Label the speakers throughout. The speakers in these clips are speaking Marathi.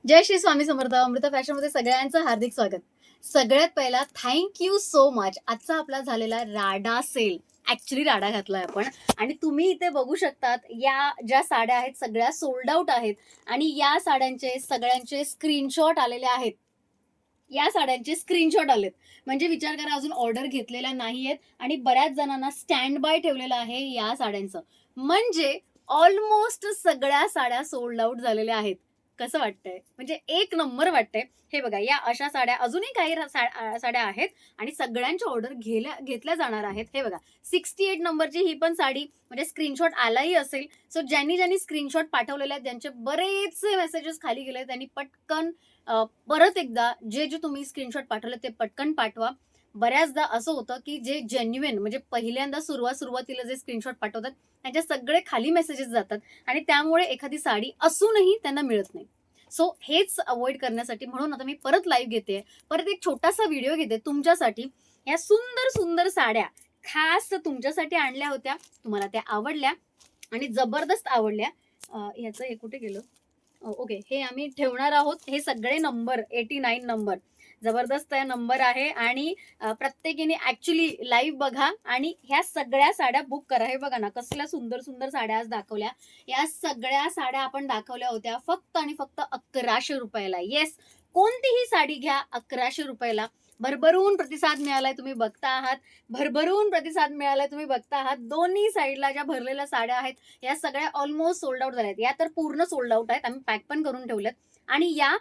Speaker 1: जय श्री स्वामी समर्थ. अमृता फॅशन मध्ये सगळ्यांचं हार्दिक स्वागत. सगळ्यात पहिला थँक्यू सो मच. आजचा आपला झालेला राडा सेल, ऍक्च्युली राडा घातलाय आपण. आणि तुम्ही इथे बघू शकतात, या ज्या साड्या आहेत सगळ्या सोल्ड आउट आहेत. आणि या साड्यांचे सगळ्यांचे स्क्रीनशॉट आलेले आहेत. या साड्यांचे स्क्रीनशॉट आलेत, म्हणजे विचार करा, अजून ऑर्डर घेतलेल्या नाहीयेत आणि बऱ्याच जणांना स्टँड बाय ठेवलेलं आहे या साड्यांचं. म्हणजे ऑलमोस्ट सगळ्या साड्या सोल्ड आउट झालेल्या आहेत. कसं वाटतंय? म्हणजे एक नंबर वाटतंय. हे बघा, या अशा साड्या अजूनही काही साड्या आहेत आणि सगळ्यांच्या ऑर्डर घेतल्या जाणार आहेत. हे बघा, 68 नंबरची ही पण साडी, म्हणजे स्क्रीनशॉट आलाही असेल. सो ज्यांनी स्क्रीनशॉट पाठवलेले आहेत, ज्यांचे बरेचसे मेसेजेस खाली गेले, त्यांनी पटकन परत एकदा जे तुम्ही स्क्रीनशॉट पाठवले ते पटकन पाठवा. बऱ्याचदा असं होतं की जे जेन्युइन, म्हणजे पहिल्यांदा सुरुवातीला जे स्क्रीनशॉट पाठवतात त्यांचे सगळे खाली मेसेजेस जातात आणि त्यामुळे एखादी साडी असूनही त्यांना मिळत नाही. सो हेच अवॉइड करण्यासाठी म्हणून आता मी परत लाईव्ह घेते. परत एक छोटासा व्हिडिओ घेते तुमच्यासाठी. या सुंदर सुंदर साड्या खास तुमच्यासाठी आणल्या होत्या. तुम्हाला त्या आवडल्या आणि जबरदस्त आवडल्या. ह्याचं हे कुठे गेलं? ओके, हे आम्ही ठेवणार आहोत. हे सगळे नंबर 89 नंबर जबरदस्त नंबर आहे आणि प्रत्येकीने ऍक्च्युली लाईव्ह बघा आणि ह्या सगळ्या साड्या बुक करा. हे बघा ना, कसल्या सुंदर सुंदर साड्या आज दाखवल्या. या सगळ्या साड्या आपण दाखवल्या होत्या फक्त आणि फक्त 1100 रुपयाला. येस, कोणतीही साडी घ्या 1100 रुपयाला. भरभरून प्रतिसाद मिळालाय, तुम्ही बघता आहात. भरभरून प्रतिसाद मिळालाय, तुम्ही बघता आहात. दोन्ही साईडला ज्या भरलेल्या साड्या आहेत या सगळ्या ऑलमोस्ट सोल्ड आउट झाल्या आहेत. या तर पूर्ण सोल्ड आउट आहेत. आम्ही पॅक पण करून ठेवलेत आणि या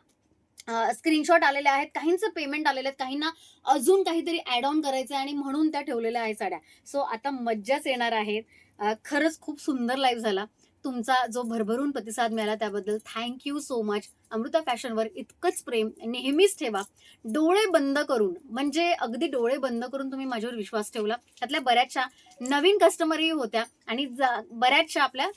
Speaker 1: स्क्रीनशॉट आलेले आहेत. काहींचं पेमेंट आलेले आहेत, काहींना अजून काहीतरी ऍड ऑन करायचं आणि म्हणून त्या ठेवलेल्या आहेत साड्या. सो आता मज्जाच येणार आहेत. खरंच खूप सुंदर लाईव्ह झाला. तुमचा जो भरभरून प्रतिसाद मिळाला त्याबद्दल थँक्यू सो मच. अमृता फॅशनवर इतकंच प्रेम नेहमीच ठेवा. डोळे बंद करून, म्हणजे अगदी डोळे बंद करून तुम्ही माझ्यावर विश्वास ठेवला. त्यातल्या बऱ्याचशा नवीन कस्टमरही होत्या आणि बऱ्याचशा आपल्या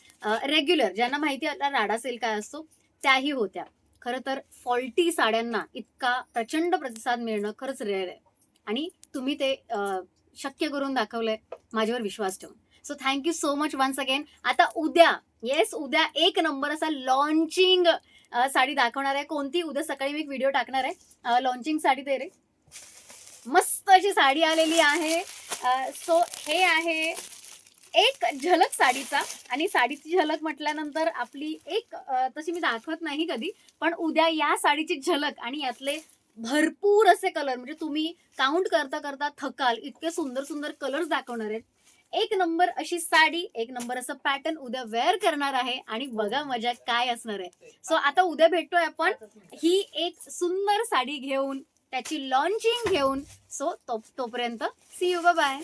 Speaker 1: रेग्युलर, ज्यांना माहिती आहे राडा सेल काय असतो, त्याही होत्या. खरं तर फॉल्टी साड्यांना इतका प्रचंड प्रतिसाद मिळणं खरंच रेअर आहे आणि तुम्ही ते शक्य करून दाखवलंय माझ्यावर विश्वास ठेवून. So thank you so much once again. आता उद्या, येस, उद्या एक नंबर असा लॉन्चिंग साडी दाखवणार आहे. कोणती? उद्या सकाळी मी एक व्हिडिओ टाकणार आहे. लॉन्चिंग साडी ते रे, मस्त अशी साडी आलेली आहे. सो हे आहे एक झलक साडीचा. आणि साडीची झलक म्हटल्यानंतर आपली एक तशी मी दाखवत नाही कधी, पण उद्या या साडीची झलक आणि यातले भरपूर असे कलर, म्हणजे तुम्ही काउंट करता करता थकाल इतके सुंदर सुंदर कलर्स दाखवणार आहेत. एक नंबर अशी साडी, एक नंबर असं पॅटर्न उद्या वेअर करणार आहे आणि बघा मजा काय असणार आहे. सो आता उद्या भेटतोय आपण ही एक सुंदर साडी घेऊन, त्याची लॉन्चिंग घेऊन. सो तोपर्यंत सी यू, बाय.